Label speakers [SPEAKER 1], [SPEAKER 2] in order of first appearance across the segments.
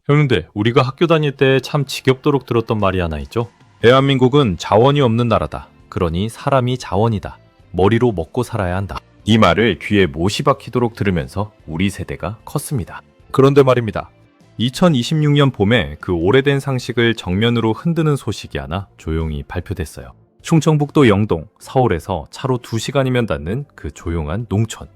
[SPEAKER 1] 형님들, 우리가 학교 다닐 때 참 지겹도록 들었던 말이 하나 있죠? 대한민국은 자원이 없는 나라다. 그러니 사람이 자원이다. 머리로 먹고 살아야 한다. 이 말을 귀에 못이 박히도록 들으면서 우리 세대가 컸습니다. 그런데 말입니다. 2026년 봄에 그 오래된 상식을 정면으로 흔드는 소식이 하나 조용히 발표됐어요. 충청북도 영동, 서울에서 차로 2시간이면 닿는 그 조용한 농촌.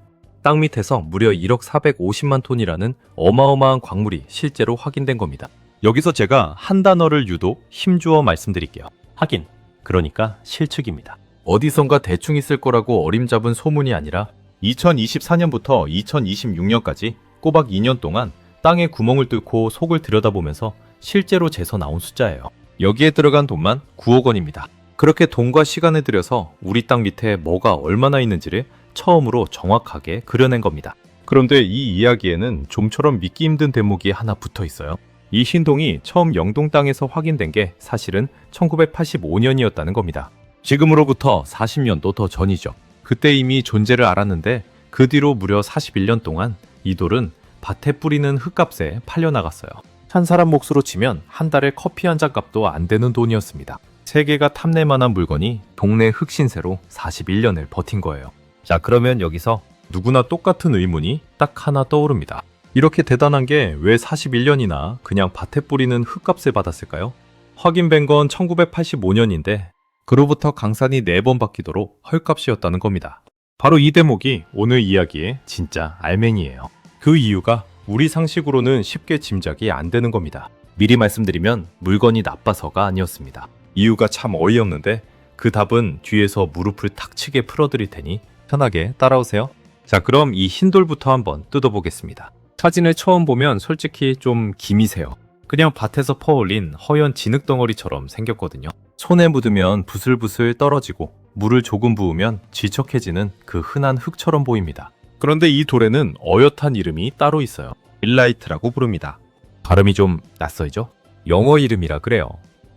[SPEAKER 1] 땅 밑에서 무려 1억 450만 톤이라는 어마어마한 광물이 실제로 확인된 겁니다. 여기서 제가 한 단어를 유독 힘주어 말씀드릴게요. 확인, 그러니까 실측입니다. 어디선가 대충 있을 거라고 어림잡은 소문이 아니라 2024년부터 2026년까지 꼬박 2년 동안 땅에 구멍을 뚫고 속을 들여다보면서 실제로 재서 나온 숫자예요. 여기에 들어간 돈만 9억 원입니다. 그렇게 돈과 시간을 들여서 우리 땅 밑에 뭐가 얼마나 있는지를 처음으로 정확하게 그려낸 겁니다. 그런데 이 이야기에는 좀처럼 믿기 힘든 대목이 하나 붙어 있어요. 이 흰동이 처음 영동 땅에서 확인된 게 사실은 1985년이었다는 겁니다. 지금으로부터 40년도 더 전이죠. 그때 이미 존재를 알았는데 그 뒤로 무려 41년 동안 이 돌은 밭에 뿌리는 흙값에 팔려나갔어요. 한 사람 몫으로 치면 한 달에 커피 한 잔 값도 안 되는 돈이었습니다. 세계가 탐낼만한 물건이 동네 흙신세로 41년을 버틴 거예요. 자, 그러면 여기서 누구나 똑같은 의문이 딱 하나 떠오릅니다. 이렇게 대단한 게 왜 41년이나 그냥 밭에 뿌리는 흙값을 받았을까요? 확인된 건 1985년인데 그로부터 강산이 4번 바뀌도록 헐값이었다는 겁니다. 바로 이 대목이 오늘 이야기의 진짜 알맹이에요. 그 이유가 우리 상식으로는 쉽게 짐작이 안 되는 겁니다. 미리 말씀드리면 물건이 나빠서가 아니었습니다. 이유가 참 어이없는데 그 답은 뒤에서 무릎을 탁 치게 풀어드릴 테니 편하게 따라오세요. 자, 그럼 이 흰돌부터 한번 뜯어보겠습니다. 사진을 처음 보면 솔직히 좀 기미세요. 그냥 밭에서 퍼올린 허연 진흙덩어리처럼 생겼거든요. 손에 묻으면 부슬부슬 떨어지고 물을 조금 부으면 질척해지는 그 흔한 흙처럼 보입니다. 그런데 이 돌에는 어엿한 이름이 따로 있어요. 일라이트라고 부릅니다. 발음이 좀 낯설죠? 영어 이름이라 그래요.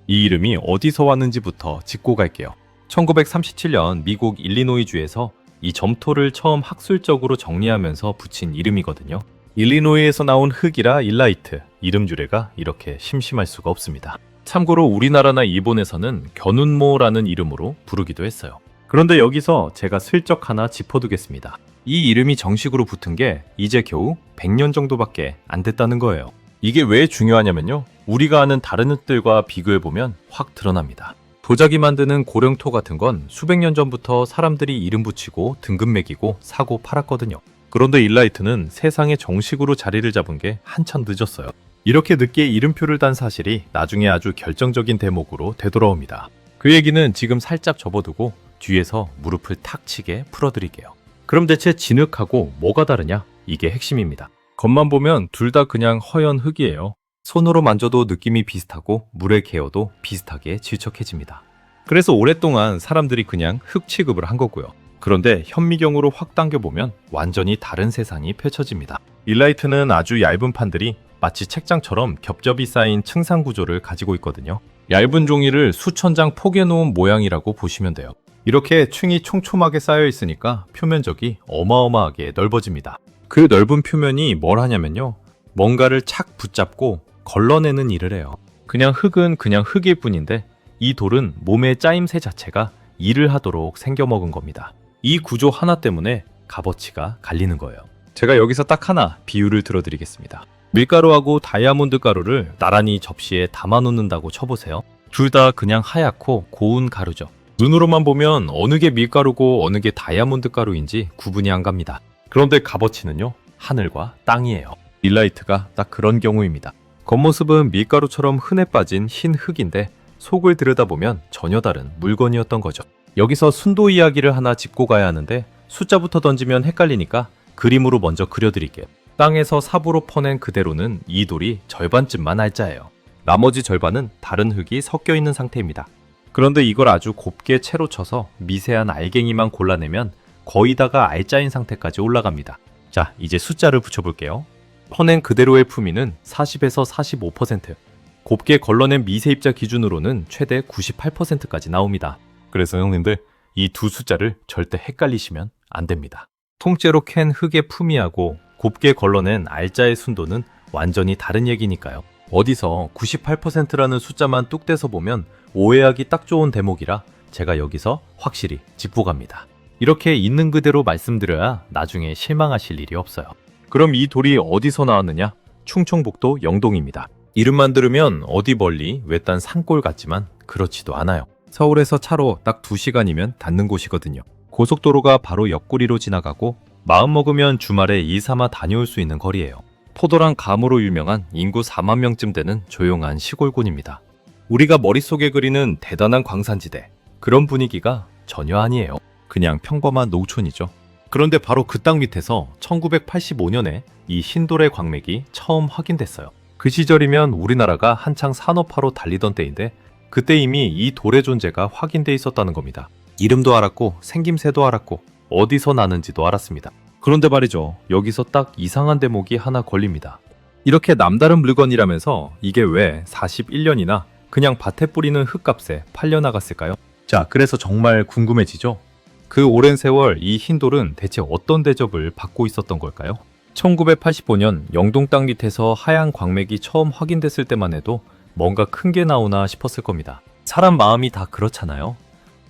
[SPEAKER 1] 이 이름이 어디서 왔는지부터 짚고 갈게요. 1937년 미국 일리노이주에서 이 점토를 처음 학술적으로 정리하면서 붙인 이름이거든요. 일리노이에서 나온 흙이라 일라이트, 이름 유래가 이렇게 심심할 수가 없습니다. 참고로 우리나라나 일본에서는 견운모라는 이름으로 부르기도 했어요. 그런데 여기서 제가 슬쩍 하나 짚어두겠습니다. 이 이름이 정식으로 붙은 게 이제 겨우 100년 정도밖에 안 됐다는 거예요. 이게 왜 중요하냐면요. 우리가 아는 다른 흙들과 비교해보면 확 드러납니다. 도자기 만드는 고령토 같은 건 수백 년 전부터 사람들이 이름 붙이고 등급 매기고 사고 팔았거든요. 그런데 일라이트는 세상에 정식으로 자리를 잡은 게 한참 늦었어요. 이렇게 늦게 이름표를 단 사실이 나중에 아주 결정적인 대목으로 되돌아옵니다. 그 얘기는 지금 살짝 접어두고 뒤에서 무릎을 탁 치게 풀어드릴게요. 그럼 대체 진흙하고 뭐가 다르냐? 이게 핵심입니다. 겉만 보면 둘 다 그냥 허연 흙이에요. 손으로 만져도 느낌이 비슷하고 물에 개어도 비슷하게 질척해집니다. 그래서 오랫동안 사람들이 그냥 흙 취급을 한 거고요. 그런데 현미경으로 확 당겨보면 완전히 다른 세상이 펼쳐집니다. 일라이트는 아주 얇은 판들이 마치 책장처럼 겹겹이 쌓인 층상 구조를 가지고 있거든요. 얇은 종이를 수천 장 포개놓은 모양이라고 보시면 돼요. 이렇게 층이 촘촘하게 쌓여 있으니까 표면적이 어마어마하게 넓어집니다. 그 넓은 표면이 뭘 하냐면요. 뭔가를 착 붙잡고 걸러내는 일을 해요. 그냥 흙은 그냥 흙일 뿐인데 이 돌은 몸의 짜임새 자체가 일을 하도록 생겨먹은 겁니다. 이 구조 하나 때문에 값어치가 갈리는 거예요. 제가 여기서 딱 하나 비유를 들어드리겠습니다. 밀가루하고 다이아몬드 가루를 나란히 접시에 담아놓는다고 쳐보세요. 둘 다 그냥 하얗고 고운 가루죠. 눈으로만 보면 어느 게 밀가루고 어느 게 다이아몬드 가루인지 구분이 안 갑니다. 그런데 값어치는요, 하늘과 땅이에요. 일라이트가 딱 그런 경우입니다. 겉모습은 밀가루처럼 흔해 빠진 흰 흙인데 속을 들여다보면 전혀 다른 물건이었던 거죠. 여기서 순도 이야기를 하나 짚고 가야 하는데 숫자부터 던지면 헷갈리니까 그림으로 먼저 그려드릴게요. 땅에서 삽으로 퍼낸 그대로는 이 돌이 절반쯤만 알짜예요. 나머지 절반은 다른 흙이 섞여 있는 상태입니다. 그런데 이걸 아주 곱게 채로 쳐서 미세한 알갱이만 골라내면 거의 다가 알짜인 상태까지 올라갑니다. 자, 이제 숫자를 붙여볼게요. 퍼낸 그대로의 품위는 40에서 45%, 곱게 걸러낸 미세입자 기준으로는 최대 98%까지 나옵니다. 그래서 형님들, 이 두 숫자를 절대 헷갈리시면 안 됩니다. 통째로 캔 흙의 품위하고 곱게 걸러낸 알짜의 순도는 완전히 다른 얘기니까요. 어디서 98%라는 숫자만 뚝 떼서 보면 오해하기 딱 좋은 대목이라 제가 여기서 확실히 짚고 갑니다. 이렇게 있는 그대로 말씀드려야 나중에 실망하실 일이 없어요. 그럼 이 돌이 어디서 나왔느냐? 충청북도 영동입니다. 이름만 들으면 어디 멀리 외딴 산골 같지만 그렇지도 않아요. 서울에서 차로 딱 2시간이면 닿는 곳이거든요. 고속도로가 바로 옆구리로 지나가고 마음 먹으면 주말에 2, 3화 다녀올 수 있는 거리예요. 포도랑 감으로 유명한 인구 4만 명쯤 되는 조용한 시골군입니다. 우리가 머릿속에 그리는 대단한 광산지대, 그런 분위기가 전혀 아니에요. 그냥 평범한 농촌이죠. 그런데 바로 그 땅 밑에서 1985년에 이 흰돌의 광맥이 처음 확인됐어요. 그 시절이면 우리나라가 한창 산업화로 달리던 때인데 그때 이미 이 돌의 존재가 확인돼 있었다는 겁니다. 이름도 알았고 생김새도 알았고 어디서 나는지도 알았습니다. 그런데 말이죠. 여기서 딱 이상한 대목이 하나 걸립니다. 이렇게 남다른 물건이라면서 이게 왜 41년이나 그냥 밭에 뿌리는 흙값에 팔려나갔을까요? 자, 그래서 정말 궁금해지죠? 그 오랜 세월 이 흰돌은 대체 어떤 대접을 받고 있었던 걸까요? 1985년 영동 땅 밑에서 하얀 광맥이 처음 확인됐을 때만 해도 뭔가 큰 게 나오나 싶었을 겁니다. 사람 마음이 다 그렇잖아요.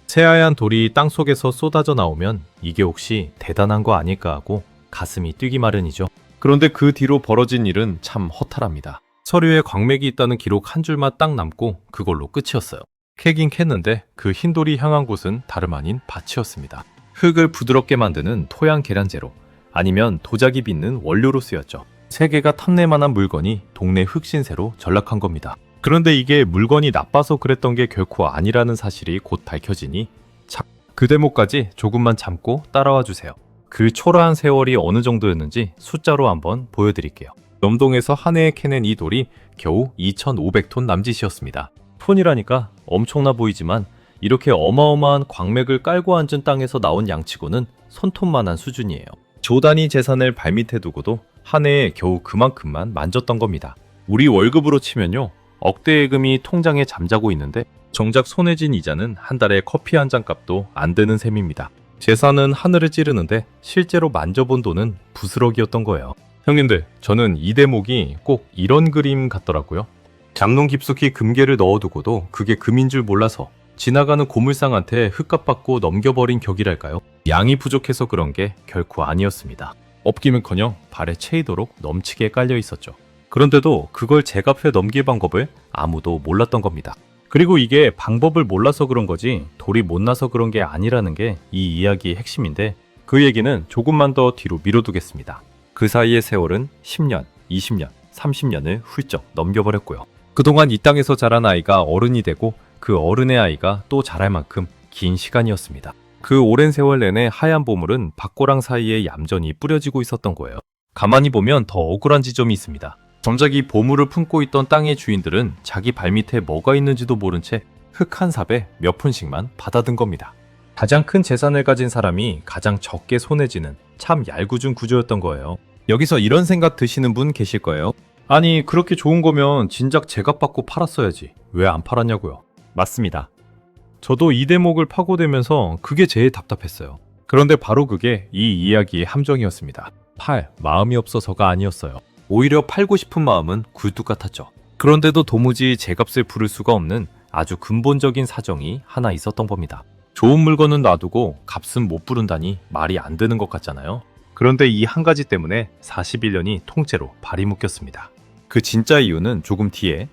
[SPEAKER 1] 새하얀 돌이 땅속에서 쏟아져 나오면 이게 혹시 대단한 거 아닐까 하고 가슴이 뛰기 마련이죠. 그런데 그 뒤로 벌어진 일은 참 허탈합니다. 서류에 광맥이 있다는 기록 한 줄만 딱 남고 그걸로 끝이었어요. 캐긴 캤는데 그 흰돌이 향한 곳은 다름 아닌 밭이었습니다. 흙을 부드럽게 만드는 토양 계량제로 아니면 도자기 빚는 원료로 쓰였죠. 세계가 탐낼만한 물건이 동네 흙신세로 전락한 겁니다. 그런데 이게 물건이 나빠서 그랬던 게 결코 아니라는 사실이 곧 밝혀지니 그 대목까지 조금만 참고 따라와 주세요. 그 초라한 세월이 어느 정도였는지 숫자로 한번 보여드릴게요. 염동에서 한 해에 캐낸 이 돌이 겨우 2,500톤 남짓이었습니다. 톤이라니까 엄청나 보이지만 이렇게 어마어마한 광맥을 깔고 앉은 땅에서 나온 양치고는 손톱만한 수준이에요. 조 단위 재산을 발밑에 두고도 한 해에 겨우 그만큼만 만졌던 겁니다. 우리 월급으로 치면요. 억대 예금이 통장에 잠자고 있는데 정작 손에 쥔 이자는 한 달에 커피 한 잔 값도 안 되는 셈입니다. 재산은 하늘을 찌르는데 실제로 만져본 돈은 부스러기였던 거예요. 형님들, 저는 이 대목이 꼭 이런 그림 같더라고요. 장롱 깊숙이 금괴를 넣어두고도 그게 금인 줄 몰라서 지나가는 고물상한테 흙값 받고 넘겨버린 격이랄까요? 양이 부족해서 그런 게 결코 아니었습니다. 엎기면커녕 발에 채이도록 넘치게 깔려 있었죠. 그런데도 그걸 제값에 넘길 방법을 아무도 몰랐던 겁니다. 그리고 이게 방법을 몰라서 그런 거지 돌이 못나서 그런 게 아니라는 게 이 이야기의 핵심인데 그 얘기는 조금만 더 뒤로 미뤄두겠습니다. 그 사이의 세월은 10년, 20년, 30년을 훌쩍 넘겨버렸고요. 그동안 이 땅에서 자란 아이가 어른이 되고 그 어른의 아이가 또 자랄 만큼 긴 시간이었습니다. 그 오랜 세월 내내 하얀 보물은 밭고랑 사이에 얌전히 뿌려지고 있었던 거예요. 가만히 보면 더 억울한 지점이 있습니다. 정작 이 보물을 품고 있던 땅의 주인들은 자기 발밑에 뭐가 있는지도 모른 채 흙 한 삽에 몇 푼씩만 받아든 겁니다. 가장 큰 재산을 가진 사람이 가장 적게 손에 쥐는 참 얄궂은 구조였던 거예요. 여기서 이런 생각 드시는 분 계실 거예요. 아니, 그렇게 좋은 거면 진작 제값 받고 팔았어야지. 왜 안 팔았냐고요. 맞습니다. 저도 이 대목을 파고들면서 그게 제일 답답했어요. 그런데 바로 그게 이 이야기의 함정이었습니다. 팔 마음이 없어서가 아니었어요. 오히려 팔고 싶은 마음은 굴뚝 같았죠. 그런데도 도무지 제값을 부를 수가 없는 아주 근본적인 사정이 하나 있었던 겁니다. 좋은 물건은 놔두고 값은 못 부른다니 말이 안 되는 것 같잖아요. 그런데 이 한 가지 때문에 41년이 통째로 발이 묶였습니다. 그 진짜 이유는 조금 뒤에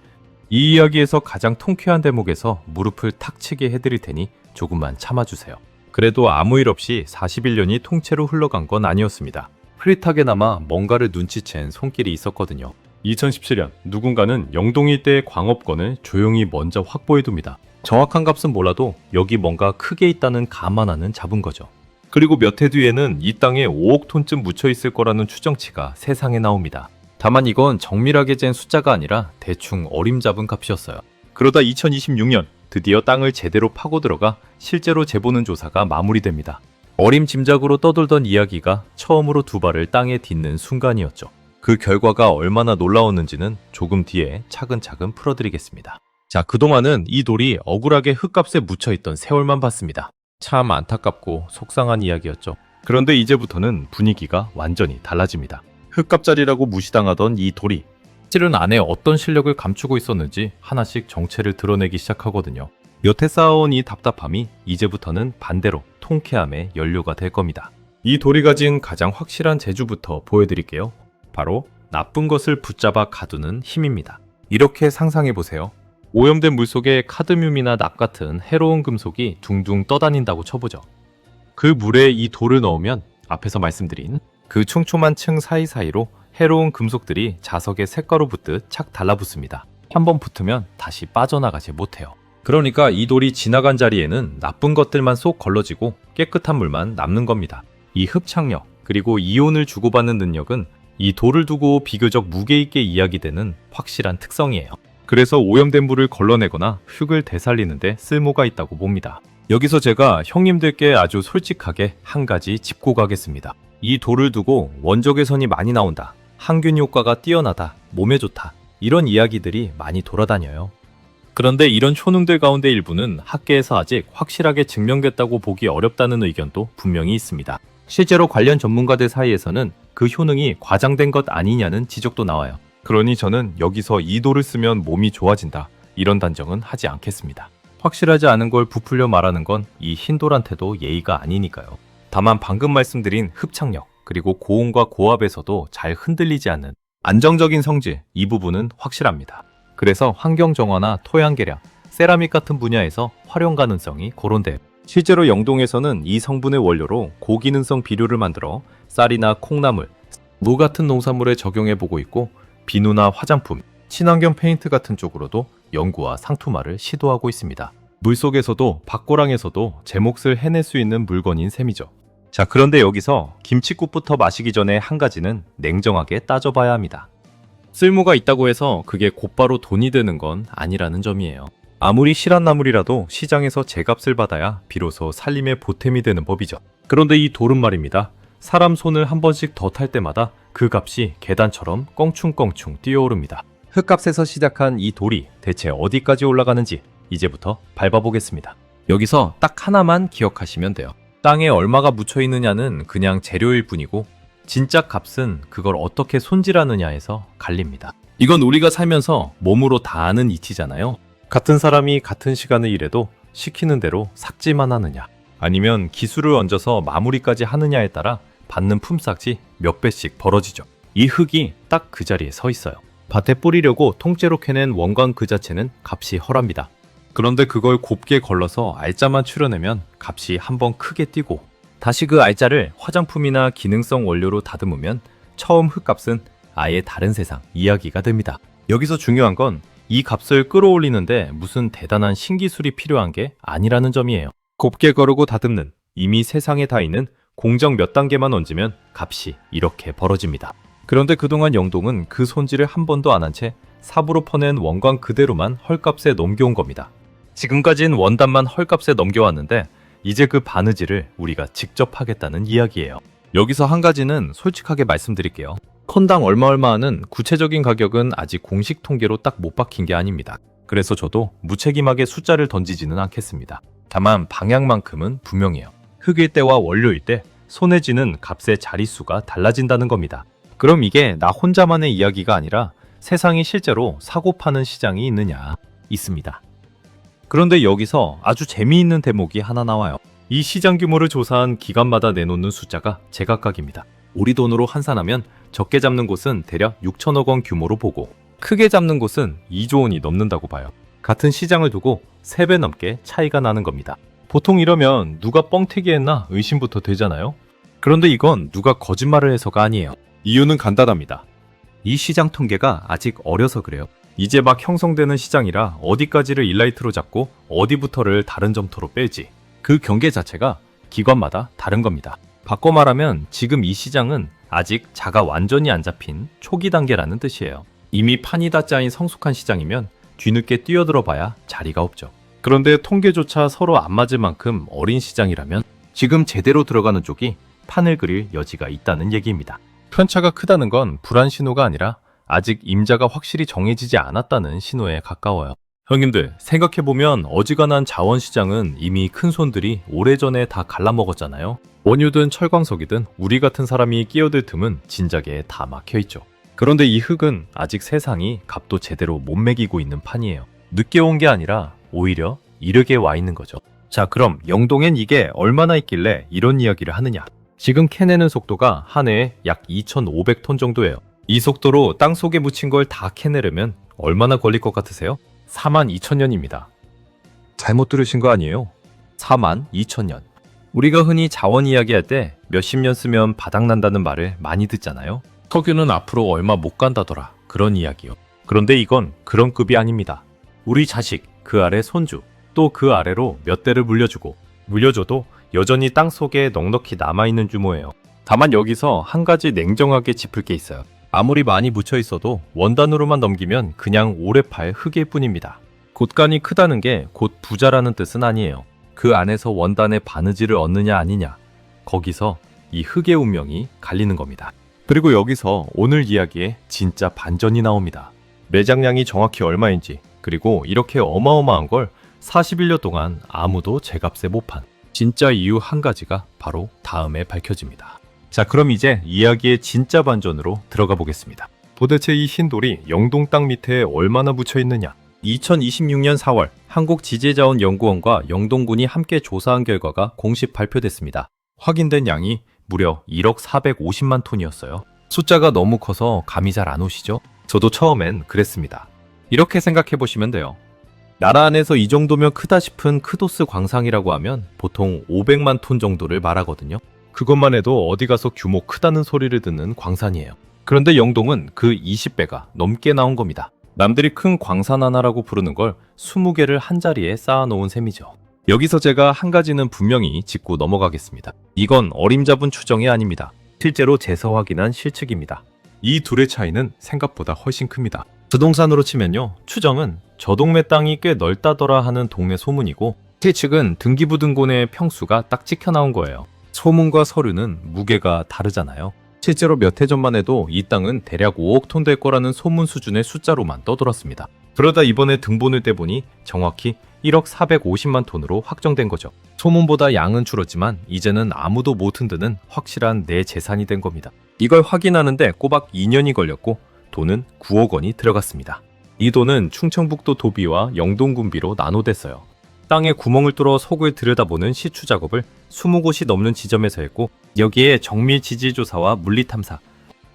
[SPEAKER 1] 이 이야기에서 가장 통쾌한 대목에서 무릎을 탁 치게 해드릴 테니 조금만 참아주세요. 그래도 아무 일 없이 41년이 통째로 흘러간 건 아니었습니다. 흐릿하게나마 뭔가를 눈치챈 손길이 있었거든요. 2017년 누군가는 영동 일대의 광업권을 조용히 먼저 확보해둡니다. 정확한 값은 몰라도 여기 뭔가 크게 있다는 감만 하는 잡은 거죠. 그리고 몇 해 뒤에는 이 땅에 5억 톤쯤 묻혀있을 거라는 추정치가 세상에 나옵니다. 다만 이건 정밀하게 잰 숫자가 아니라 대충 어림잡은 값이었어요. 그러다 2026년 드디어 땅을 제대로 파고 들어가 실제로 재보는 조사가 마무리됩니다. 어림짐작으로 떠돌던 이야기가 처음으로 두 발을 땅에 딛는 순간이었죠. 그 결과가 얼마나 놀라웠는지는 조금 뒤에 차근차근 풀어드리겠습니다. 자, 그동안은 이 돌이 억울하게 흙값에 묻혀있던 세월만 봤습니다. 참 안타깝고 속상한 이야기였죠. 그런데 이제부터는 분위기가 완전히 달라집니다. 흙값짜리라고 무시당하던 이 돌이 실은 안에 어떤 실력을 감추고 있었는지 하나씩 정체를 드러내기 시작하거든요. 여태 쌓아온 이 답답함이 이제부터는 반대로 통쾌함의 연료가 될 겁니다. 이 돌이 가진 가장 확실한 재주부터 보여드릴게요. 바로 나쁜 것을 붙잡아 가두는 힘입니다. 이렇게 상상해보세요. 오염된 물속에 카드뮴이나 납 같은 해로운 금속이 둥둥 떠다닌다고 쳐보죠. 그 물에 이 돌을 넣으면 앞에서 말씀드린 그 촘촘한 층 사이사이로 해로운 금속들이 자석에 색가루 붙듯 착 달라붙습니다. 한번 붙으면 다시 빠져나가지 못해요. 그러니까 이 돌이 지나간 자리에는 나쁜 것들만 쏙 걸러지고 깨끗한 물만 남는 겁니다. 이 흡착력 그리고 이온을 주고받는 능력은 이 돌을 두고 비교적 무게 있게 이야기되는 확실한 특성이에요. 그래서 오염된 물을 걸러내거나 흙을 되살리는데 쓸모가 있다고 봅니다. 여기서 제가 형님들께 아주 솔직하게 한 가지 짚고 가겠습니다. 이 돌을 두고 원적 외선이 많이 나온다, 항균 효과가 뛰어나다, 몸에 좋다, 이런 이야기들이 많이 돌아다녀요. 그런데 이런 효능들 가운데 일부는 학계에서 아직 확실하게 증명됐다고 보기 어렵다는 의견도 분명히 있습니다. 실제로 관련 전문가들 사이에서는 그 효능이 과장된 것 아니냐는 지적도 나와요. 그러니 저는 여기서 이 돌을 쓰면 몸이 좋아진다, 이런 단정은 하지 않겠습니다. 확실하지 않은 걸 부풀려 말하는 건 이 흰돌한테도 예의가 아니니까요. 다만 방금 말씀드린 흡착력 그리고 고온과 고압에서도 잘 흔들리지 않는 안정적인 성질, 이 부분은 확실합니다. 그래서 환경 정화나 토양 개량, 세라믹 같은 분야에서 활용 가능성이 고론돼요. 실제로 영동에서는 이 성분의 원료로 고기능성 비료를 만들어 쌀이나 콩나물, 무 같은 농산물에 적용해보고 있고, 비누나 화장품, 친환경 페인트 같은 쪽으로도 연구와 상투마를 시도하고 있습니다. 물속에서도 밖고랑에서도 제 몫을 해낼 수 있는 물건인 셈이죠. 자, 그런데 여기서 김칫국부터 마시기 전에 한 가지는 냉정하게 따져봐야 합니다. 쓸모가 있다고 해서 그게 곧바로 돈이 되는 건 아니라는 점이에요. 아무리 실한 나물이라도 시장에서 제값을 받아야 비로소 살림의 보탬이 되는 법이죠. 그런데 이 돌은 말입니다. 사람 손을 한 번씩 더 탈 때마다 그 값이 계단처럼 껑충껑충 뛰어오릅니다. 흙값에서 시작한 이 돌이 대체 어디까지 올라가는지 이제부터 밟아보겠습니다. 여기서 딱 하나만 기억하시면 돼요. 땅에 얼마가 묻혀 있느냐는 그냥 재료일 뿐이고, 진짜 값은 그걸 어떻게 손질하느냐에서 갈립니다. 이건 우리가 살면서 몸으로 다 아는 이치잖아요. 같은 사람이 같은 시간을 일해도 시키는 대로 삭지만 하느냐, 아니면 기술을 얹어서 마무리까지 하느냐에 따라 받는 품삯이 몇 배씩 벌어지죠. 이 흙이 딱 그 자리에 서 있어요. 밭에 뿌리려고 통째로 캐낸 원광 그 자체는 값이 헐합니다. 그런데 그걸 곱게 걸러서 알짜만 추려내면 값이 한번 크게 뛰고, 다시 그 알짜를 화장품이나 기능성 원료로 다듬으면 처음 흙값은 아예 다른 세상 이야기가 됩니다. 여기서 중요한 건 이 값을 끌어올리는데 무슨 대단한 신기술이 필요한 게 아니라는 점이에요. 곱게 거르고 다듬는 이미 세상에 다 있는 공정 몇 단계만 얹으면 값이 이렇게 벌어집니다. 그런데 그동안 영동은 그 손질을 한 번도 안 한 채 삽으로 퍼낸 원광 그대로만 헐값에 넘겨온 겁니다. 지금까진 원단만 헐값에 넘겨왔는데 이제 그 바느질을 우리가 직접 하겠다는 이야기예요. 여기서 한 가지는 솔직하게 말씀드릴게요. 콘당 얼마 하는 구체적인 가격은 아직 공식 통계로 딱 못 박힌 게 아닙니다. 그래서 저도 무책임하게 숫자를 던지지는 않겠습니다. 다만 방향만큼은 분명해요. 흙일 때와 원료일 때 손에 쥐는 값의 자릿수가 달라진다는 겁니다. 그럼 이게 나 혼자만의 이야기가 아니라 세상이 실제로 사고 파는 시장이 있느냐? 있습니다. 그런데 여기서 아주 재미있는 대목이 하나 나와요. 이 시장 규모를 조사한 기관마다 내놓는 숫자가 제각각입니다. 우리 돈으로 환산하면 적게 잡는 곳은 대략 6천억 원 규모로 보고, 크게 잡는 곳은 2조 원이 넘는다고 봐요. 같은 시장을 두고 3배 넘게 차이가 나는 겁니다. 보통 이러면 누가 뻥튀기 했나 의심부터 되잖아요. 그런데 이건 누가 거짓말을 해서가 아니에요. 이유는 간단합니다. 이 시장 통계가 아직 어려서 그래요. 이제 막 형성되는 시장이라 어디까지를 일라이트로 잡고 어디부터를 다른 점토로 뺄지, 그 경계 자체가 기관마다 다른 겁니다. 바꿔 말하면 지금 이 시장은 아직 자가 완전히 안 잡힌 초기 단계라는 뜻이에요. 이미 판이 다 짜인 성숙한 시장이면 뒤늦게 뛰어들어 봐야 자리가 없죠. 그런데 통계조차 서로 안 맞을 만큼 어린 시장이라면 지금 제대로 들어가는 쪽이 판을 그릴 여지가 있다는 얘기입니다. 편차가 크다는 건 불안 신호가 아니라 아직 임자가 확실히 정해지지 않았다는 신호에 가까워요. 형님들, 생각해보면 어지간한 자원시장은 이미 큰 손들이 오래전에 다 갈라먹었잖아요. 원유든 철광석이든 우리 같은 사람이 끼어들 틈은 진작에 다 막혀있죠. 그런데 이 흙은 아직 세상이 값도 제대로 못 매기고 있는 판이에요. 늦게 온 게 아니라 오히려 이르게 와 있는 거죠. 자, 그럼 영동엔 이게 얼마나 있길래 이런 이야기를 하느냐? 지금 캐내는 속도가 한 해에 약 2,500톤 정도예요. 이 속도로 땅 속에 묻힌 걸 다 캐내려면 얼마나 걸릴 것 같으세요? 42,000년입니다. 잘못 들으신 거 아니에요? 42,000년. 우리가 흔히 자원 이야기할 때 몇십 년 쓰면 바닥난다는 말을 많이 듣잖아요. 석유는 앞으로 얼마 못 간다더라. 그런 이야기요. 그런데 이건 그런 급이 아닙니다. 우리 자식, 그 아래 손주, 또 그 아래로 몇 대를 물려줘도 여전히 땅 속에 넉넉히 남아있는 규모예요. 다만 여기서 한 가지 냉정하게 짚을 게 있어요. 아무리 많이 묻혀 있어도 원단으로만 넘기면 그냥 오래 팔 흙일 뿐입니다. 곳간이 크다는 게 곧 부자라는 뜻은 아니에요. 그 안에서 원단의 바느질을 얻느냐 아니냐, 거기서 이 흙의 운명이 갈리는 겁니다. 그리고 여기서 오늘 이야기에 진짜 반전이 나옵니다. 매장량이 정확히 얼마인지, 그리고 이렇게 어마어마한 걸 41년 동안 아무도 제값에 못 판 진짜 이유 한 가지가 바로 다음에 밝혀집니다. 자, 그럼 이제 이야기의 진짜 반전으로 들어가 보겠습니다. 도대체 이 흰돌이 영동 땅 밑에 얼마나 묻혀 있느냐? 2026년 4월 한국지질자원연구원과 영동군이 함께 조사한 결과가 공식 발표됐습니다. 확인된 양이 무려 1억 450만 톤이었어요. 숫자가 너무 커서 감이 잘 안 오시죠? 저도 처음엔 그랬습니다. 이렇게 생각해 보시면 돼요. 나라 안에서 이 정도면 크다 싶은 크도스 광상이라고 하면 보통 500만 톤 정도를 말하거든요. 그것만 해도 어디 가서 규모 크다는 소리를 듣는 광산이에요. 그런데 영동은 그 20배가 넘게 나온 겁니다. 남들이 큰 광산 하나라고 부르는 걸 20개를 한자리에 쌓아놓은 셈이죠. 여기서 제가 한 가지는 분명히 짚고 넘어가겠습니다. 이건 어림잡은 추정이 아닙니다. 실제로 재서 확인한 실측입니다. 이 둘의 차이는 생각보다 훨씬 큽니다. 부동산으로 치면요, 추정은 저 동네 땅이 꽤 넓다더라 하는 동네 소문이고, 실측은 등기부등본의 평수가 딱 찍혀 나온 거예요. 소문과 서류는 무게가 다르잖아요. 실제로 몇 해 전만 해도 이 땅은 대략 5억 톤 될 거라는 소문 수준의 숫자로만 떠돌았습니다. 그러다 이번에 등본을 떼보니 정확히 1억 450만 톤으로 확정된 거죠. 소문보다 양은 줄었지만 이제는 아무도 못 흔드는 확실한 내 재산이 된 겁니다. 이걸 확인하는데 꼬박 2년이 걸렸고 돈은 9억 원이 들어갔습니다. 이 돈은 충청북도 도비와 영동군비로 나눠댔어요. 땅에 구멍을 뚫어 속을 들여다보는 시추 작업을 20곳이 넘는 지점에서 했고, 여기에 정밀 지질조사와 물리탐사,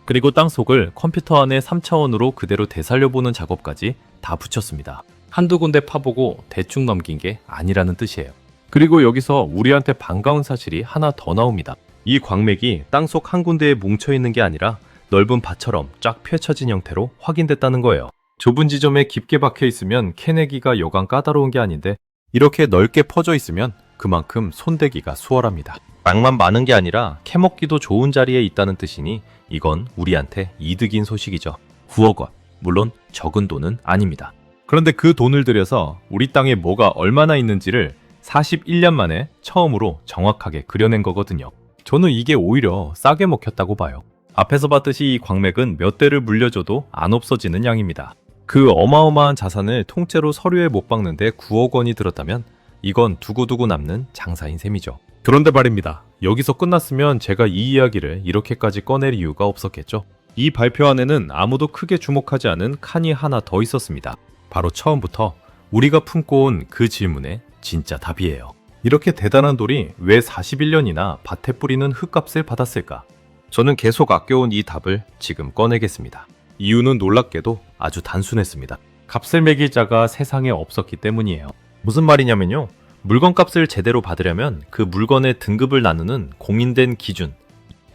[SPEAKER 1] 그리고 땅속을 컴퓨터 안에 3차원으로 그대로 되살려보는 작업까지 다 붙였습니다. 한두 군데 파보고 대충 넘긴 게 아니라는 뜻이에요. 그리고 여기서 우리한테 반가운 사실이 하나 더 나옵니다. 이 광맥이 땅속 한 군데에 뭉쳐있는 게 아니라 넓은 밭처럼 쫙 펼쳐진 형태로 확인됐다는 거예요. 좁은 지점에 깊게 박혀 있으면 캐내기가 여간 까다로운 게 아닌데 이렇게 넓게 퍼져 있으면 그만큼 손대기가 수월합니다. 땅만 많은 게 아니라 캐먹기도 좋은 자리에 있다는 뜻이니 이건 우리한테 이득인 소식이죠. 9억 원, 물론 적은 돈은 아닙니다. 그런데 그 돈을 들여서 우리 땅에 뭐가 얼마나 있는지를 41년 만에 처음으로 정확하게 그려낸 거거든요. 저는 이게 오히려 싸게 먹혔다고 봐요. 앞에서 봤듯이 이 광맥은 몇 대를 물려줘도 안 없어지는 양입니다. 그 어마어마한 자산을 통째로 서류에 못 박는데 9억 원이 들었다면 이건 두고두고 남는 장사인 셈이죠. 그런데 말입니다. 여기서 끝났으면 제가 이 이야기를 이렇게까지 꺼낼 이유가 없었겠죠. 이 발표 안에는 아무도 크게 주목하지 않은 칸이 하나 더 있었습니다. 바로 처음부터 우리가 품고 온 그 질문의 진짜 답이에요. 이렇게 대단한 돌이 왜 41년이나 밭에 뿌리는 흙값을 받았을까? 저는 계속 아껴온 이 답을 지금 꺼내겠습니다. 이유는 놀랍게도 아주 단순했습니다. 값을 매길 자가 세상에 없었기 때문이에요. 무슨 말이냐면요, 물건값을 제대로 받으려면 그 물건의 등급을 나누는 공인된 기준,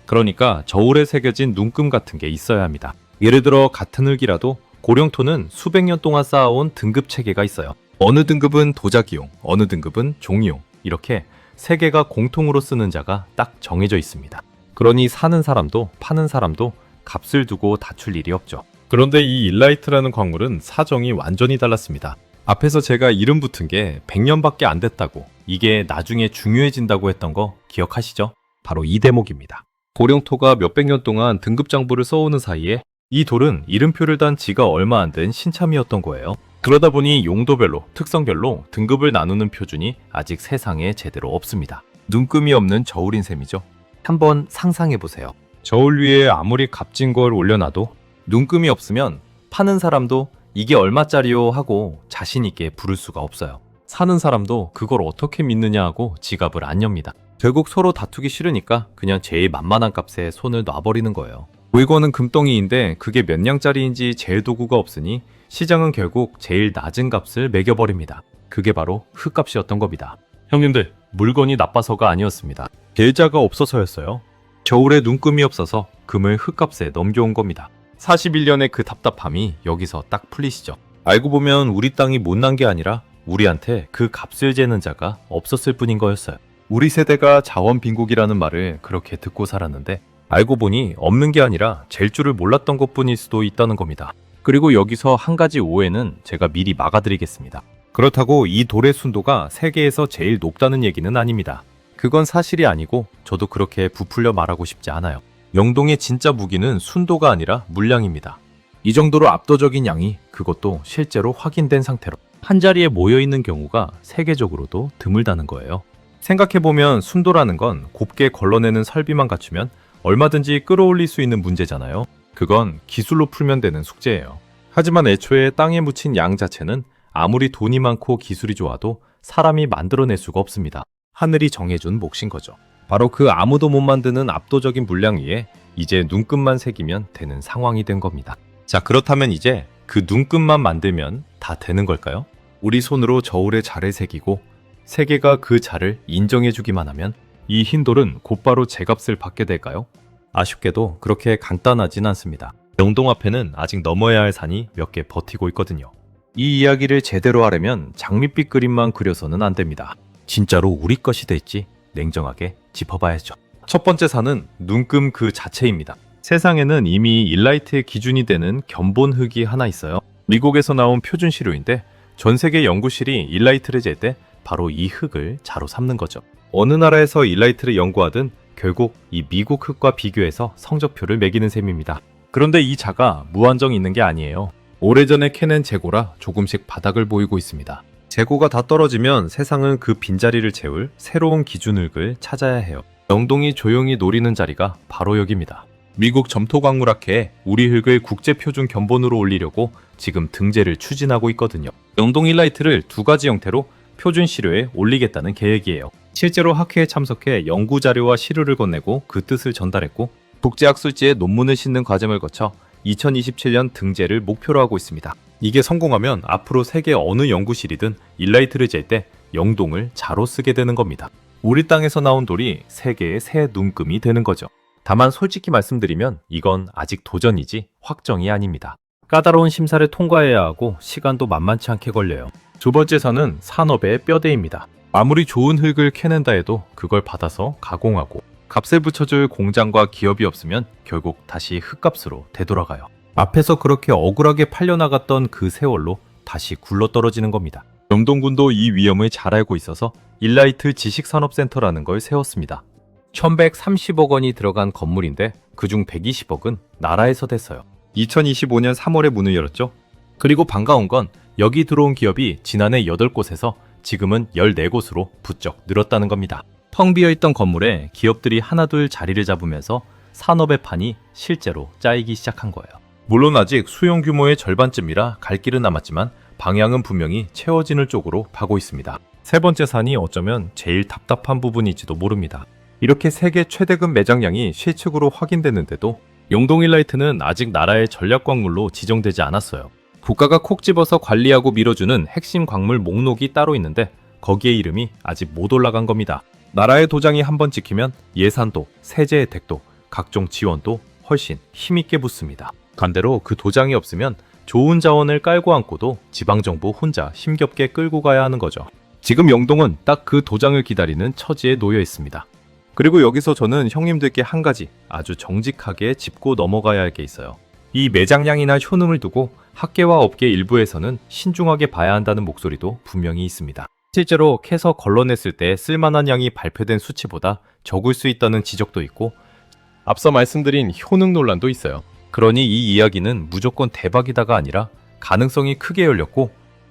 [SPEAKER 1] 그러니까 저울에 새겨진 눈금 같은 게 있어야 합니다. 예를 들어 같은 흙이라도 고령토는 수백 년 동안 쌓아온 등급 체계가 있어요. 어느 등급은 도자기용, 어느 등급은 종이용, 이렇게 세 개가 공통으로 쓰는 자가 딱 정해져 있습니다. 그러니 사는 사람도 파는 사람도 값을 두고 다툴 일이 없죠. 그런데 이 일라이트라는 광물은 사정이 완전히 달랐습니다. 앞에서 제가 이름 붙은 게 100년밖에 안 됐다고, 이게 나중에 중요해진다고 했던 거 기억하시죠? 바로 이 대목입니다. 고령토가 몇백 년 동안 등급 장부를 써오는 사이에 이 돌은 이름표를 단 지가 얼마 안 된 신참이었던 거예요. 그러다 보니 용도별로, 특성별로 등급을 나누는 표준이 아직 세상에 제대로 없습니다. 눈금이 없는 저울인 셈이죠. 한번 상상해보세요. 저울 위에 아무리 값진 걸 올려놔도 눈금이 없으면 파는 사람도 이게 얼마짜리요 하고 자신 있게 부를 수가 없어요. 사는 사람도 그걸 어떻게 믿느냐 하고 지갑을 안 엽니다. 결국 서로 다투기 싫으니까 그냥 제일 만만한 값에 손을 놔버리는 거예요. 물건은 금덩이인데 그게 몇 냥짜리인지 잴 도구가 없으니 시장은 결국 제일 낮은 값을 매겨버립니다. 그게 바로 흙값이었던 겁니다. 형님들, 물건이 나빠서가 아니었습니다. 계좌가 없어서였어요. 겨울에 눈금이 없어서 금을 흙값에 넘겨온 겁니다. 41년의 그 답답함이 여기서 딱 풀리시죠. 알고 보면 우리 땅이 못난 게 아니라 우리한테 그 값을 재는 자가 없었을 뿐인 거였어요. 우리 세대가 자원 빈국이라는 말을 그렇게 듣고 살았는데 알고 보니 없는 게 아니라 잴 줄을 몰랐던 것뿐일 수도 있다는 겁니다. 그리고 여기서 한 가지 오해는 제가 미리 막아드리겠습니다. 그렇다고 이 돌의 순도가 세계에서 제일 높다는 얘기는 아닙니다. 그건 사실이 아니고 저도 그렇게 부풀려 말하고 싶지 않아요. 영동의 진짜 무기는 순도가 아니라 물량입니다. 이 정도로 압도적인 양이 그것도 실제로 확인된 상태로 한 자리에 모여있는 경우가 세계적으로도 드물다는 거예요. 생각해보면 순도라는 건 곱게 걸러내는 설비만 갖추면 얼마든지 끌어올릴 수 있는 문제잖아요. 그건 기술로 풀면 되는 숙제예요. 하지만 애초에 땅에 묻힌 양 자체는 아무리 돈이 많고 기술이 좋아도 사람이 만들어낼 수가 없습니다. 하늘이 정해준 몫인 거죠. 바로 그 아무도 못 만드는 압도적인 물량 위에 이제 눈금만 새기면 되는 상황이 된 겁니다. 자, 그렇다면 이제 그 눈금만 만들면 다 되는 걸까요? 우리 손으로 저울에 자를 새기고 세계가 그 자를 인정해주기만 하면 이 흰 돌은 곧바로 제값을 받게 될까요? 아쉽게도 그렇게 간단하진 않습니다. 영동 앞에는 아직 넘어야 할 산이 몇 개 버티고 있거든요. 이 이야기를 제대로 하려면 장밋빛 그림만 그려서는 안 됩니다. 진짜로 우리 것이 될지 냉정하게 짚어봐야죠. 첫 번째 산은 눈금 그 자체입니다. 세상에는 이미 일라이트의 기준이 되는 견본 흙이 하나 있어요. 미국에서 나온 표준 시료인데 전 세계 연구실이 일라이트를 잴 때 바로 이 흙을 자로 삼는 거죠. 어느 나라에서 일라이트를 연구하든 결국 이 미국 흙과 비교해서 성적표를 매기는 셈입니다. 그런데 이 자가 무한정 있는 게 아니에요. 오래전에 캐낸 재고라 조금씩 바닥을 보이고 있습니다. 재고가 다 떨어지면 세상은 그 빈자리를 채울 새로운 기준 흙을 찾아야 해요. 영동이 조용히 노리는 자리가 바로 여기입니다. 미국 점토광물학회에 우리 흙을 국제표준 견본으로 올리려고 지금 등재를 추진하고 있거든요. 영동 일라이트를 두 가지 형태로 표준 시료에 올리겠다는 계획이에요. 실제로 학회에 참석해 연구 자료와 시료를 건네고 그 뜻을 전달했고 국제학술지에 논문을 싣는 과정을 거쳐 2027년 등재를 목표로 하고 있습니다. 이게 성공하면 앞으로 세계 어느 연구실이든 일라이트를 잴 때 영동을 자로 쓰게 되는 겁니다. 우리 땅에서 나온 돌이 세계의 새 눈금이 되는 거죠. 다만 솔직히 말씀드리면 이건 아직 도전이지 확정이 아닙니다. 까다로운 심사를 통과해야 하고 시간도 만만치 않게 걸려요. 두 번째 산은 산업의 뼈대입니다. 아무리 좋은 흙을 캐낸다 해도 그걸 받아서 가공하고 값을 붙여줄 공장과 기업이 없으면 결국 다시 흙값으로 되돌아가요. 앞에서 그렇게 억울하게 팔려나갔던 그 세월로 다시 굴러떨어지는 겁니다. 영동군도 이 위험을 잘 알고 있어서 일라이트 지식산업센터라는 걸 세웠습니다. 1130억 원이 들어간 건물인데 그중 120억은 나라에서 됐어요. 2025년 3월에 문을 열었죠. 그리고 반가운 건 여기 들어온 기업이 지난해 8곳에서 지금은 14곳으로 부쩍 늘었다는 겁니다. 텅 비어있던 건물에 기업들이 하나둘 자리를 잡으면서 산업의 판이 실제로 짜이기 시작한 거예요. 물론 아직 수용 규모의 절반쯤이라 갈 길은 남았지만 방향은 분명히 채워지는 쪽으로 가고 있습니다. 세 번째 산이 어쩌면 제일 답답한 부분일지도 모릅니다. 이렇게 세계 최대급 매장량이 실측으로 확인됐는데도 영동 일라이트는 아직 나라의 전략광물로 지정되지 않았어요. 국가가 콕 집어서 관리하고 밀어주는 핵심 광물 목록이 따로 있는데 거기에 이름이 아직 못 올라간 겁니다. 나라의 도장이 한번 찍히면 예산도, 세제 혜택도, 각종 지원도 훨씬 힘있게 붙습니다. 반대로 그 도장이 없으면 좋은 자원을 깔고 앉고도 지방정부 혼자 힘겹게 끌고 가야 하는 거죠. 지금 영동은 딱 그 도장을 기다리는 처지에 놓여 있습니다. 그리고 여기서 저는 형님들께 한 가지 아주 정직하게 짚고 넘어가야 할 게 있어요. 이 매장량이나 효능을 두고 학계와 업계 일부에서는 신중하게 봐야 한다는 목소리도 분명히 있습니다. 실제로 캐서 걸러냈을 때 쓸만한 양이 발표된 수치보다 적을 수 있다는 지적도 있고 앞서 말씀드린 효능 논란도 있어요. 그러니 이 이야기는 무조건 대박이다가 아니라 가능성이 크게 열렸고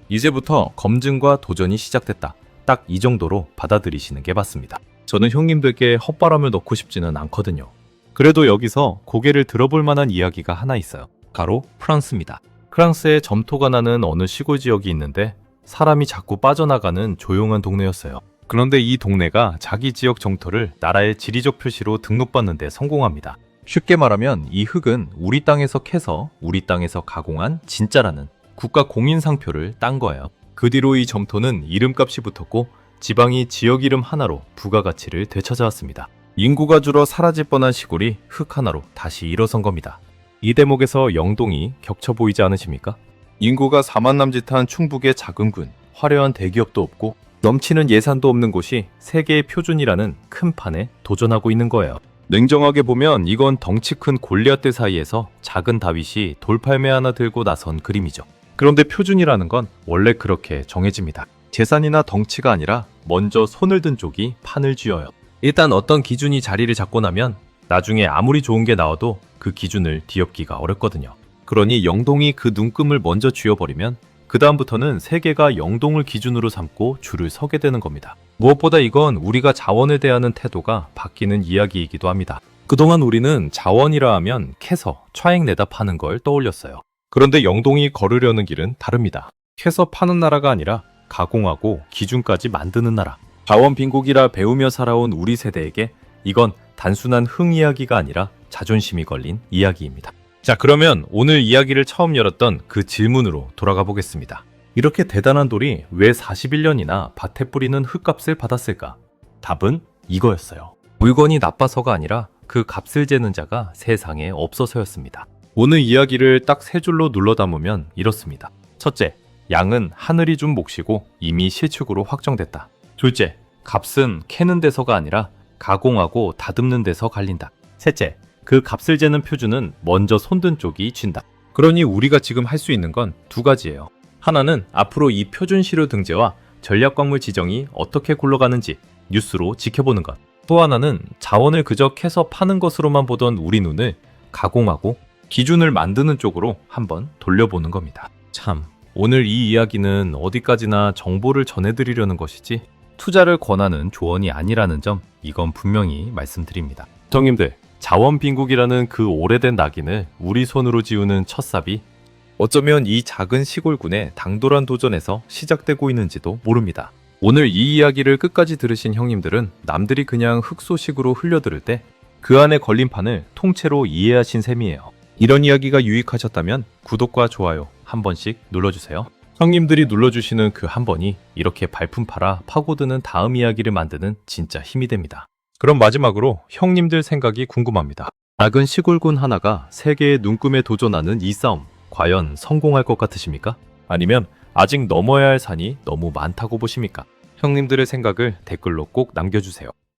[SPEAKER 1] 이제부터 검증과 도전이 시작됐다. 딱 이 정도로 받아들이시는 게 맞습니다. 저는 형님들께 헛바람을 넣고 싶지는 않거든요. 그래도 여기서 고개를 들어볼 만한 이야기가 하나 있어요. 바로 프랑스입니다. 프랑스에 점토가 나는 어느 시골 지역이 있는데 사람이 자꾸 빠져나가는 조용한 동네였어요. 그런데 이 동네가 자기 지역 정토를 나라의 지리적 표시로 등록받는 데 성공합니다. 쉽게 말하면 이 흙은 우리 땅에서 캐서 우리 땅에서 가공한 진짜라는 국가 공인상표를 딴 거예요. 그 뒤로 이 점토는 이름값이 붙었고 지방이 지역 이름 하나로 부가가치를 되찾아왔습니다. 인구가 줄어 사라질 뻔한 시골이 흙 하나로 다시 일어선 겁니다. 이 대목에서 영동이 겹쳐 보이지 않으십니까? 인구가 4만 남짓한 충북의 작은 군, 화려한 대기업도 없고 넘치는 예산도 없는 곳이 세계의 표준이라는 큰 판에 도전하고 있는 거예요. 냉정하게 보면 이건 덩치 큰 골리앗들 사이에서 작은 다윗이 돌팔매 하나 들고 나선 그림이죠. 그런데 표준이라는 건 원래 그렇게 정해집니다. 재산이나 덩치가 아니라 먼저 손을 든 쪽이 판을 쥐어요. 일단 어떤 기준이 자리를 잡고 나면 나중에 아무리 좋은 게 나와도 그 기준을 뒤엎기가 어렵거든요. 그러니 영동이 그 눈금을 먼저 쥐어버리면 그 다음부터는 세계가 영동을 기준으로 삼고 줄을 서게 되는 겁니다. 무엇보다 이건 우리가 자원을 대하는 태도가 바뀌는 이야기이기도 합니다. 그동안 우리는 자원이라 하면 캐서 차액 내다 파는 걸 떠올렸어요. 그런데 영동이 걸으려는 길은 다릅니다. 캐서 파는 나라가 아니라 가공하고 기준까지 만드는 나라. 자원 빈국이라 배우며 살아온 우리 세대에게 이건 단순한 흥 이야기가 아니라 자존심이 걸린 이야기입니다. 자, 그러면 오늘 이야기를 처음 열었던 그 질문으로 돌아가 보겠습니다. 이렇게 대단한 돌이 왜 41년이나 밭에 뿌리는 흙값을 받았을까? 답은 이거였어요. 물건이 나빠서가 아니라 그 값을 재는 자가 세상에 없어서였습니다. 오늘 이야기를 딱 세 줄로 눌러 담으면 이렇습니다. 첫째, 양은 하늘이 준 몫이고 이미 실축으로 확정됐다. 둘째, 값은 캐는 데서가 아니라 가공하고 다듬는 데서 갈린다. 셋째, 그 값을 재는 표준은 먼저 손든 쪽이 쥔다. 그러니 우리가 지금 할 수 있는 건 두 가지예요. 하나는 앞으로 이 표준시료 등재와 전략광물 지정이 어떻게 굴러가는지 뉴스로 지켜보는 것. 또 하나는 자원을 그저 캐서 파는 것으로만 보던 우리 눈을 가공하고 기준을 만드는 쪽으로 한번 돌려보는 겁니다. 참, 오늘 이 이야기는 어디까지나 정보를 전해드리려는 것이지 투자를 권하는 조언이 아니라는 점, 이건 분명히 말씀드립니다. 형님들, 자원 빈국이라는 그 오래된 낙인을 우리 손으로 지우는 첫 삽이 어쩌면 이 작은 시골군의 당돌한 도전에서 시작되고 있는지도 모릅니다. 오늘 이 이야기를 끝까지 들으신 형님들은 남들이 그냥 흙소식으로 흘려들을 때 그 안에 걸림판을 통째로 이해하신 셈이에요. 이런 이야기가 유익하셨다면 구독과 좋아요 한 번씩 눌러주세요. 형님들이 눌러주시는 그 한 번이 이렇게 발품 팔아 파고드는 다음 이야기를 만드는 진짜 힘이 됩니다. 그럼 마지막으로 형님들 생각이 궁금합니다. 작은 시골군 하나가 세계의 눈금에 도전하는 이 싸움, 과연 성공할 것 같으십니까? 아니면 아직 넘어야 할 산이 너무 많다고 보십니까? 형님들의 생각을 댓글로 꼭 남겨주세요.